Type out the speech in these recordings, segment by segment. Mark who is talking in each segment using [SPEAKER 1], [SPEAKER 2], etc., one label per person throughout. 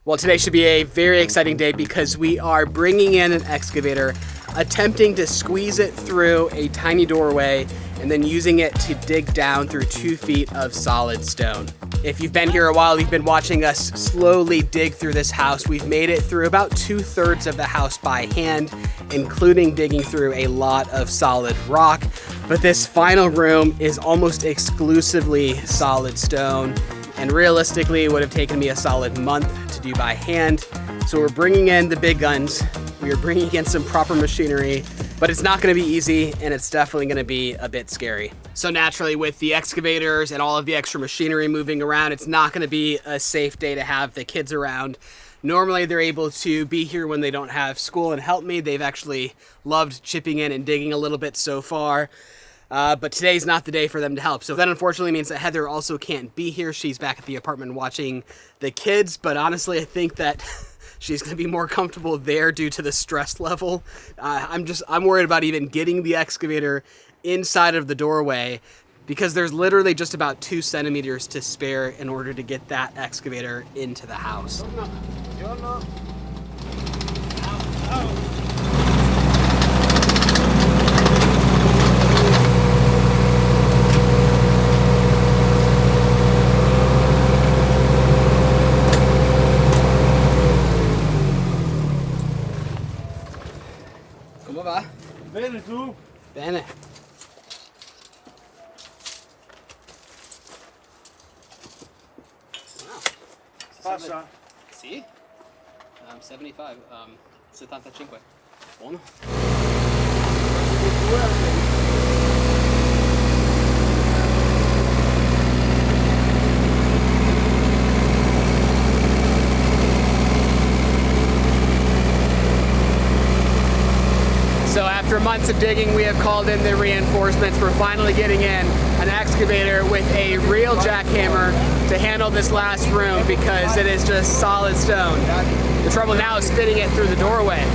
[SPEAKER 1] Well, today should be a very exciting day because we are bringing in an excavator, attempting to squeeze it through a tiny doorway and then using it to dig down through 2 feet of solid stone. If you've been here a while, you've been watching us slowly dig through this house. We've made it through about 2/3 of the house by hand, including digging through a lot of solid rock. But this final room is almost exclusively solid stone, and realistically it would have taken me a solid month to do by hand. So we're bringing in the big guns. We are bringing in some proper machinery, but it's not gonna be easy, and it's definitely gonna be a bit scary. So naturally, with the excavators and all of the extra machinery moving around, it's not gonna be a safe day to have the kids around. Normally they're able to be here when they don't have school and help me. They've actually loved chipping in and digging a little bit so far. But today's not the day for them to help. So that unfortunately means that Heather also can't be here. She's back at the apartment watching the kids, but honestly, I think that she's gonna be more comfortable there due to the stress level. I'm worried about even getting the excavator inside of the doorway because there's literally just about 2 centimeters to spare in order to get that excavator into the house. Come va?
[SPEAKER 2] Bene, tu?
[SPEAKER 1] Bene.
[SPEAKER 2] Passa?
[SPEAKER 1] Sì? 75, 75. Buono. So after months of digging, we have called in the reinforcements. We're finally getting in an excavator with a real jackhammer to handle this last room because it is just solid stone. The trouble now is fitting it through the doorway.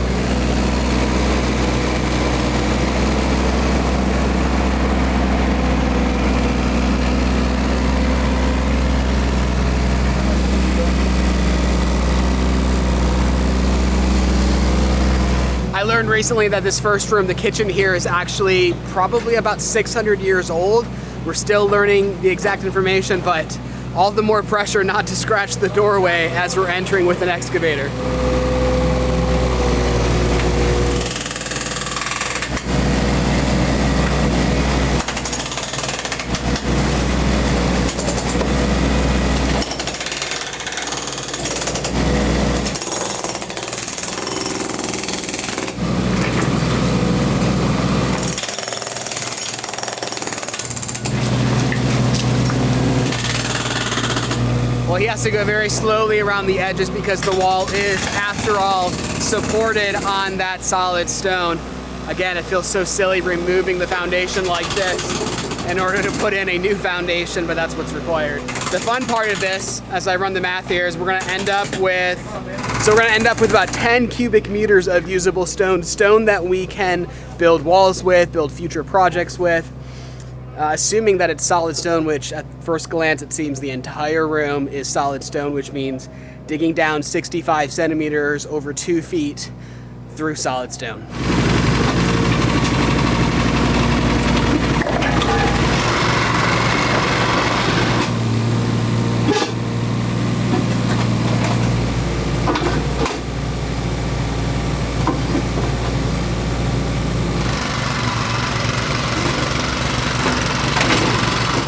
[SPEAKER 1] I learned recently that this first room, the kitchen here, is actually probably about 600 years old. We're still learning the exact information, but all the more pressure not to scratch the doorway as we're entering with an excavator. Well, he has to go very slowly around the edges because the wall is, after all, supported on that solid stone. Again, it feels so silly removing the foundation like this in order to put in a new foundation, but that's what's required. The fun part of this, as I run the math here, is we're gonna end up with about 10 cubic meters of usable stone that we can build walls with, build future projects with. Assuming that it's solid stone, which at first glance it seems the entire room is solid stone, which means digging down 65 centimeters over 2 feet through solid stone.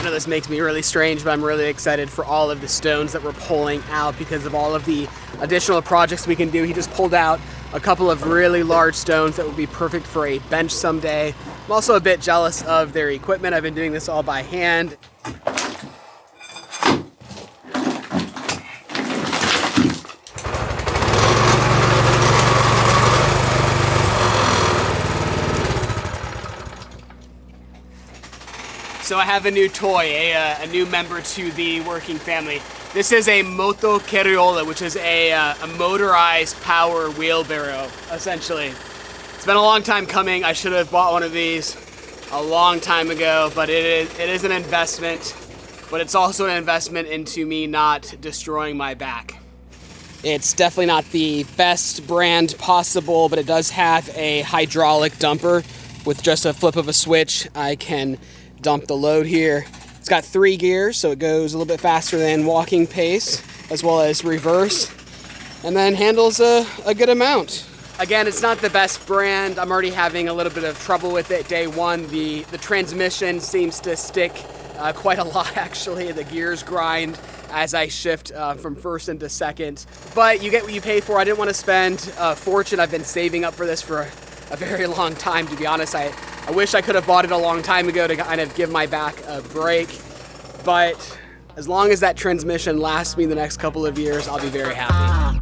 [SPEAKER 1] This makes me really strange, but I'm really excited for all of the stones that we're pulling out because of all of the additional projects we can do. He just pulled out a couple of really large stones that would be perfect for a bench someday. I'm also a bit jealous of their equipment. I've been doing this all by hand. So I have a new toy, a new member to the working family. This is a moto carriola, which is a motorized power wheelbarrow, essentially. It's been a long time coming. I should have bought one of these a long time ago, but it is an investment, but it's also an investment into me not destroying my back. It's definitely not the best brand possible, but it does have a hydraulic dumper. With just a flip of a switch, I can dump the load here. It's got 3 gears, so it goes a little bit faster than walking pace, as well as reverse, and then handles a good amount. Again, it's not the best brand. I'm already having a little bit of trouble with it. Day one, the transmission seems to stick quite a lot, actually. The gears grind as I shift from first into second. But you get what you pay for. I didn't want to spend a fortune. I've been saving up for this for a very long time, to be honest. I wish I could have bought it a long time ago to kind of give my back a break. But as long as that transmission lasts me the next couple of years, I'll be very happy.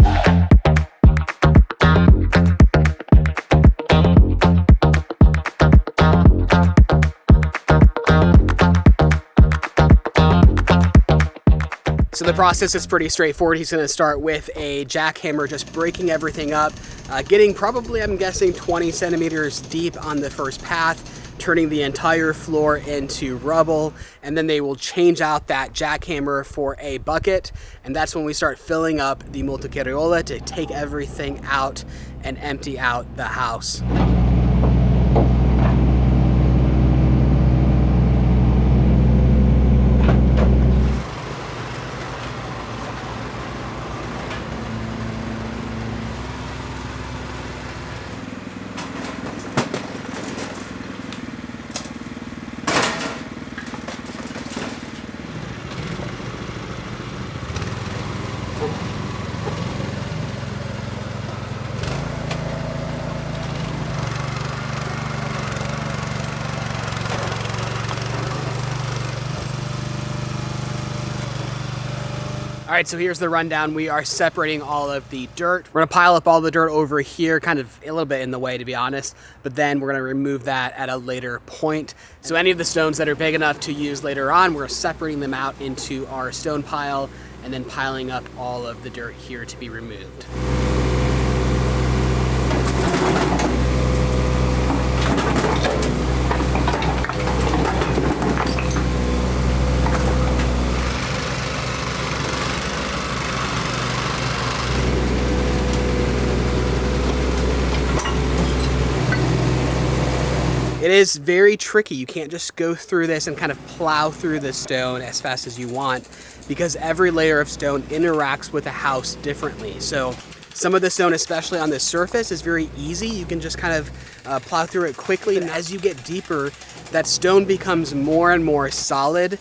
[SPEAKER 1] So the process is pretty straightforward. He's going to start with a jackhammer, just breaking everything up, getting probably, I'm guessing, 20 centimeters deep on the first path, turning the entire floor into rubble, and then they will change out that jackhammer for a bucket, and that's when we start filling up the multicarriola to take everything out and empty out the house. All right, so here's the rundown. We are separating all of the dirt. We're gonna pile up all the dirt over here, kind of a little bit in the way, to be honest, but then we're gonna remove that at a later point. So any of the stones that are big enough to use later on, we're separating them out into our stone pile and then piling up all of the dirt here to be removed. It is very tricky. You can't just go through this and kind of plow through the stone as fast as you want, because every layer of stone interacts with the house differently. So some of the stone, especially on the surface, is very easy. You can just kind of plow through it quickly. And as you get deeper, that stone becomes more and more solid,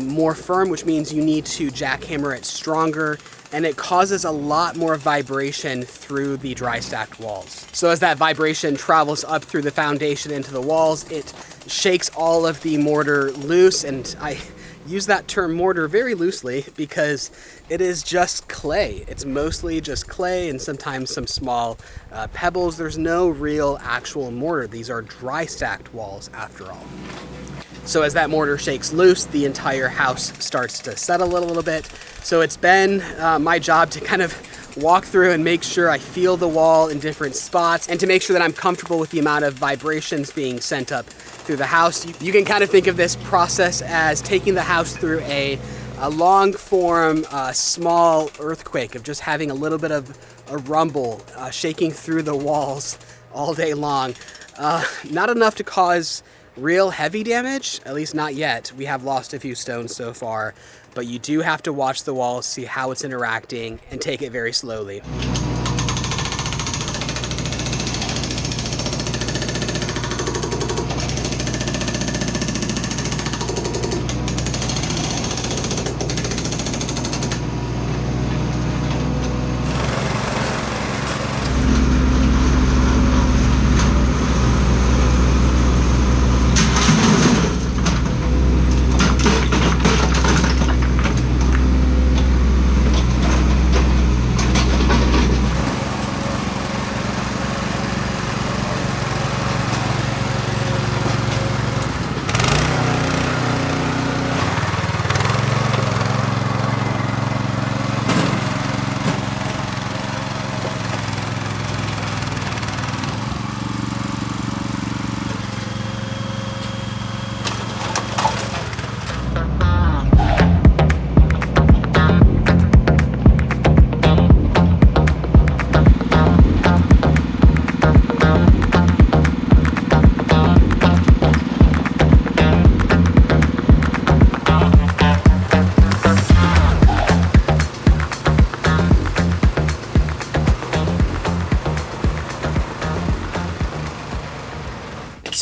[SPEAKER 1] more firm, which means you need to jackhammer it stronger, and it causes a lot more vibration through the dry stacked walls. So as that vibration travels up through the foundation into the walls, it shakes all of the mortar loose, and I use that term mortar very loosely because it is just clay. It's mostly just clay and sometimes some small pebbles. There's no real actual mortar. These are dry stacked walls after all. So as that mortar shakes loose, the entire house starts to settle a little bit. So it's been my job to kind of walk through and make sure I feel the wall in different spots and to make sure that I'm comfortable with the amount of vibrations being sent up through the house. You can kind of think of this process as taking the house through a long form, small earthquake of just having a little bit of a rumble shaking through the walls all day long. Not enough to cause real heavy damage, at least not yet. We have lost a few stones so far, but you do have to watch the walls, see how it's interacting, and take it very slowly.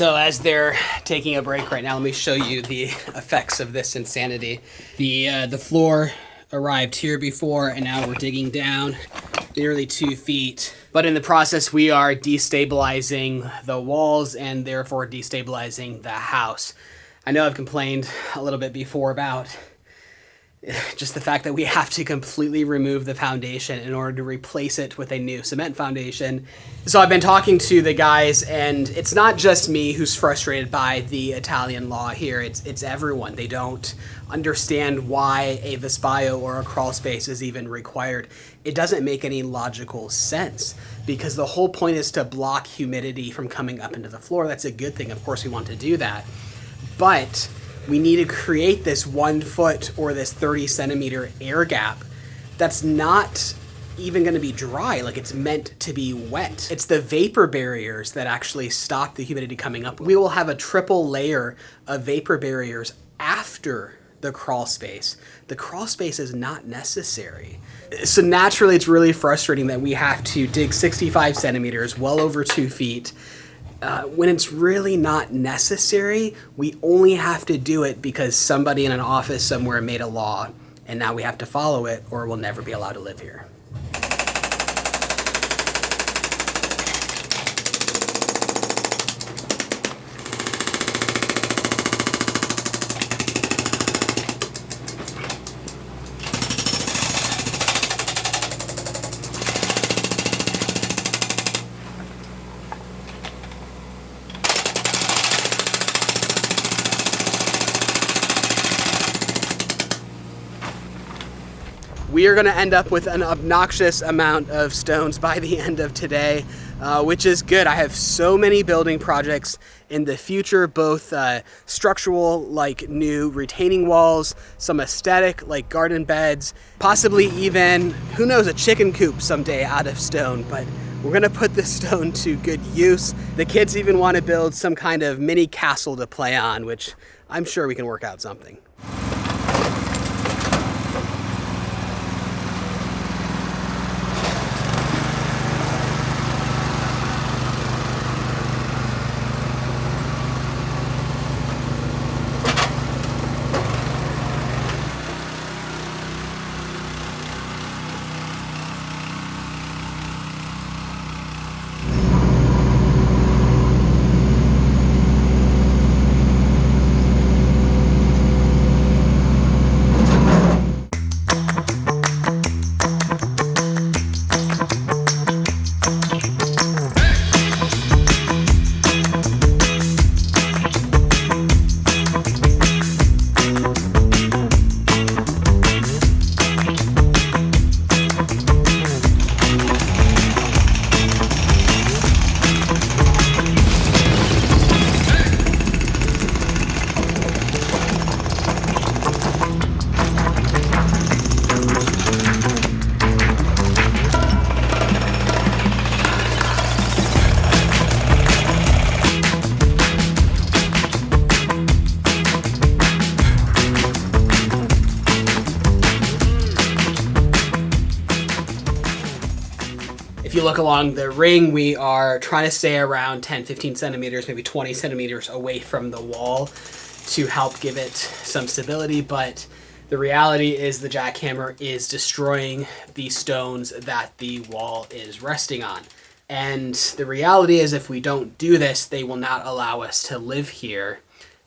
[SPEAKER 1] So as they're taking a break right now, let me show you the effects of this insanity. The floor arrived here before, and now we're digging down nearly 2 feet. But in the process, we are destabilizing the walls and therefore destabilizing the house. I know I've complained a little bit before about just the fact that we have to completely remove the foundation in order to replace it with a new cement foundation. So I've been talking to the guys, and it's not just me who's frustrated by the Italian law here. It's everyone. They don't understand why a Vespaio or a crawl space is even required. It doesn't make any logical sense because the whole point is to block humidity from coming up into the floor. That's a good thing. Of course, we want to do that. But we need to create this 1 foot or this 30 centimeter air gap that's not even going to be dry. Like, it's meant to be wet. It's the vapor barriers that actually stop the humidity coming up. We will have a triple layer of vapor barriers after the crawl space. The crawl space is not necessary. So naturally, it's really frustrating that we have to dig 65 centimeters, well over 2 feet, when it's really not necessary. We only have to do it because somebody in an office somewhere made a law, and now we have to follow it or we'll never be allowed to live here. We are going to end up with an obnoxious amount of stones by the end of today, which is good. I have so many building projects in the future, both structural, like new retaining walls, some aesthetic, like garden beds, possibly even, who knows, a chicken coop someday out of stone. But we're going to put this stone to good use. The kids even want to build some kind of mini castle to play on, which I'm sure we can work out something. If you look along the ring, we are trying to stay around 10, 15 centimeters, maybe 20 centimeters away from the wall to help give it some stability. But the reality is the jackhammer is destroying the stones that the wall is resting on. And the reality is if we don't do this, they will not allow us to live here.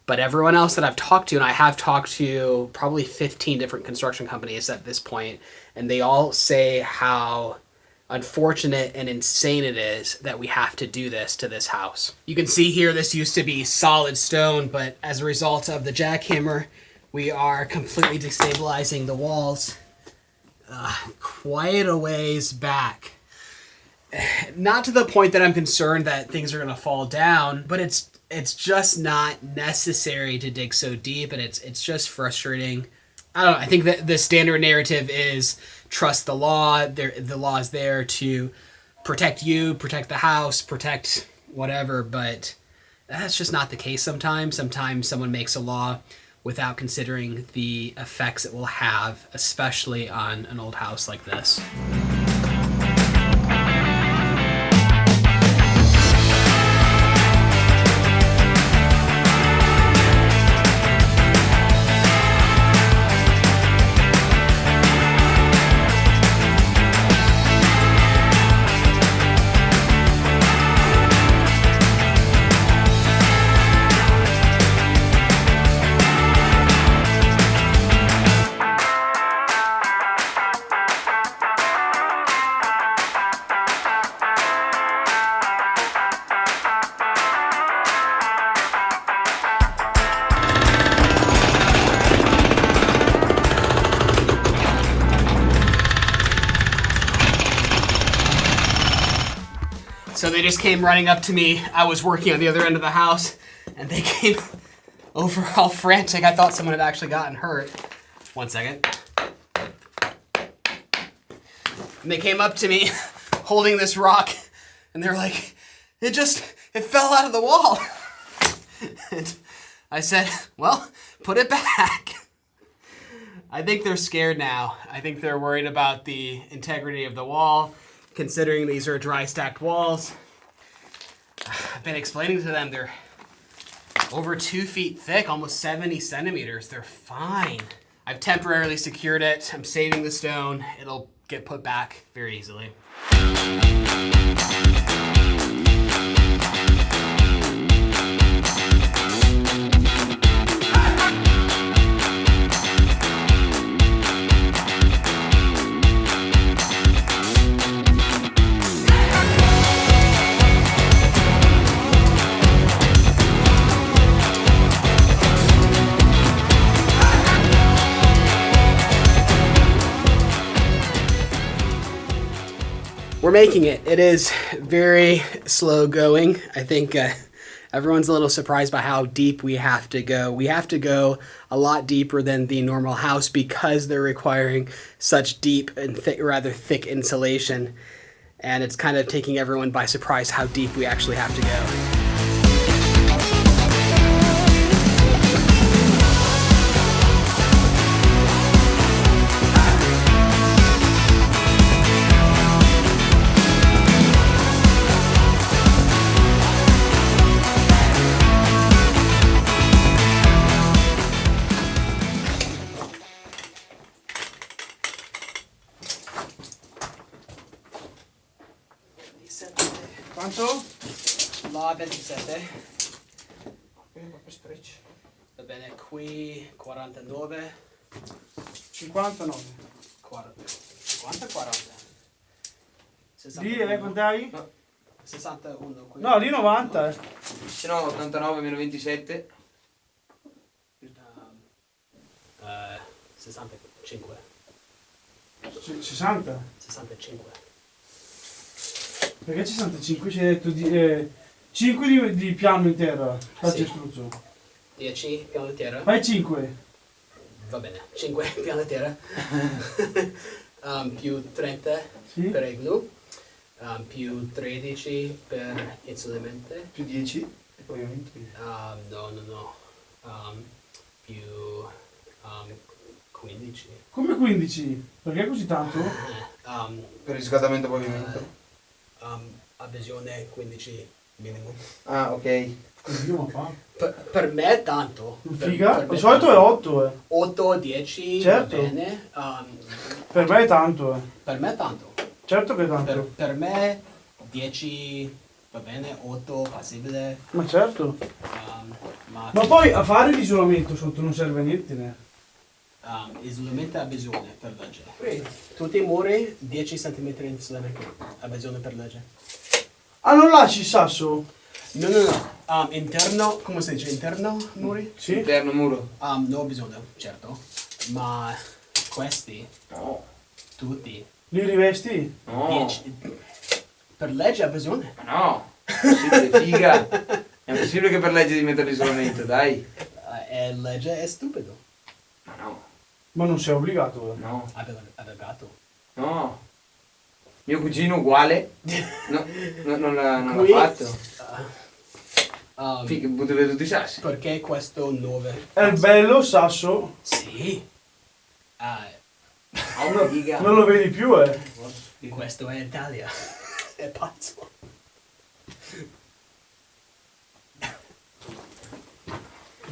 [SPEAKER 1] But everyone else that I've talked to, and I have talked to probably 15 different construction companies at this point, and they all say how unfortunate and insane it is that we have to do this to this house. You can see here this used to be solid stone, but as a result of the jackhammer, we are completely destabilizing the walls quite a ways back. Not to the point that I'm concerned that things are going to fall down, but it's just not necessary to dig so deep, and it's just frustrating. I don't know. I think that the standard narrative is trust the law. The law is there to protect you, protect the house, protect whatever, but that's just not the case sometimes. Sometimes someone makes a law without considering the effects it will have, especially on an old house like this. So they just came running up to me. I was working on the other end of the house, and they came over all frantic. I thought someone had actually gotten hurt. 1 second. And they came up to me holding this rock, and they're like, it fell out of the wall. And I said, well, put it back. I think they're scared now. I think they're worried about the integrity of the wall, considering these are dry stacked walls. I've been explaining to them they're over 2 feet thick, almost 70 centimeters. They're fine. I've temporarily secured it. I'm saving the stone. It'll get put back very easily. We're making it. It is very slow going. I think everyone's a little surprised by how deep we have to go. We have to go a lot deeper than the normal house because they're requiring such deep and rather thick insulation. And it's kind of taking everyone by surprise how deep we actually have to go.
[SPEAKER 2] Quanto?
[SPEAKER 1] La 27. Va bene, qui 49.
[SPEAKER 2] 59.
[SPEAKER 1] 50, 40.
[SPEAKER 2] Lì quanto hai?
[SPEAKER 1] 61 qui.
[SPEAKER 2] No, lì 90.
[SPEAKER 3] Se no 89 meno 27.
[SPEAKER 1] 65.
[SPEAKER 2] 60.
[SPEAKER 1] 65.
[SPEAKER 2] Perché 65? Ci hai detto 5 di piano intero. Faccio estruso.
[SPEAKER 1] 10 piano di terra.
[SPEAKER 2] Fai 5.
[SPEAKER 1] Va bene, 5 piano di terra. Più 30
[SPEAKER 2] Sì.
[SPEAKER 1] per igloo. Più 13 per insulamente.
[SPEAKER 3] Più 10. E poi 20.
[SPEAKER 1] No. Più 15.
[SPEAKER 2] Come 15? Perché così tanto?
[SPEAKER 3] Per il riscaldamento pavimento.
[SPEAKER 1] Adesione 15 minimo.
[SPEAKER 3] Ah, ok.
[SPEAKER 2] Così ma fa.
[SPEAKER 1] Per me è tanto.
[SPEAKER 2] Figa? Di solito è 8,
[SPEAKER 1] 8, 10,
[SPEAKER 2] certo.
[SPEAKER 1] Va bene.
[SPEAKER 2] Per me è tanto,
[SPEAKER 1] Per me è tanto.
[SPEAKER 2] Certo che è tanto.
[SPEAKER 1] Per me 10 va bene, 8 passibile.
[SPEAKER 2] Ma certo.
[SPEAKER 1] Ma
[SPEAKER 2] poi a fare l'isolamento sotto non serve a niente, ne?
[SPEAKER 1] Isolamento a bisogno per legge. Tutti i muri 10 cm di isolamento a bisogno per legge.
[SPEAKER 2] Ah, non lasci il sasso?
[SPEAKER 1] No. Interno, come si dice? Interno muri?
[SPEAKER 2] Sì.
[SPEAKER 3] Interno muro.
[SPEAKER 1] No ho bisogno, certo. Ma questi,
[SPEAKER 3] No.
[SPEAKER 1] tutti,
[SPEAKER 2] Li rivesti?
[SPEAKER 3] No.
[SPEAKER 1] 10 per legge ha bisogno.
[SPEAKER 3] Ma no. Possibile, figa. È impossibile che per legge di mettere l'isolamento, dai.
[SPEAKER 1] Legge è stupido.
[SPEAKER 3] Ma no.
[SPEAKER 2] Ma non sei obbligato,
[SPEAKER 3] No.
[SPEAKER 1] Avvocato.
[SPEAKER 3] No. Mio cugino uguale. No, non l'ha
[SPEAKER 1] Qui,
[SPEAKER 3] fatto. Figa, buttare tutti i sassi.
[SPEAKER 1] Perché questo 9?
[SPEAKER 2] È il bello sasso.
[SPEAKER 1] Sì.
[SPEAKER 3] Figa.
[SPEAKER 2] Non lo vedi più,
[SPEAKER 1] Questo è Italia. È pazzo.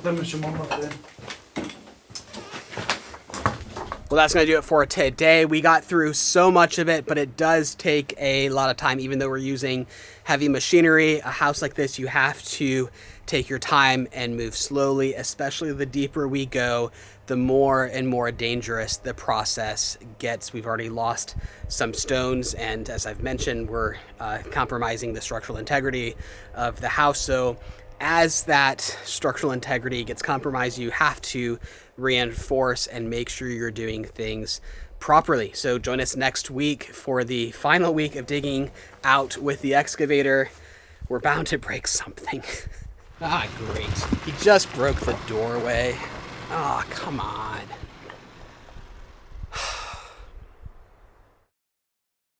[SPEAKER 2] Ti ho messo mamma a te.
[SPEAKER 1] Well, that's going to do it for today. We got through so much of it, but it does take a lot of time, even though we're using heavy machinery. A house like this, you have to take your time and move slowly, especially the deeper we go, the more and more dangerous the process gets. We've already lost some stones, and as I've mentioned, we're compromising the structural integrity of the house. So as that structural integrity gets compromised, you have to reinforce and make sure you're doing things properly. So join us next week for the final week of digging out with the excavator. We're bound to break something. Ah, great. He just broke the doorway. Ah, come on.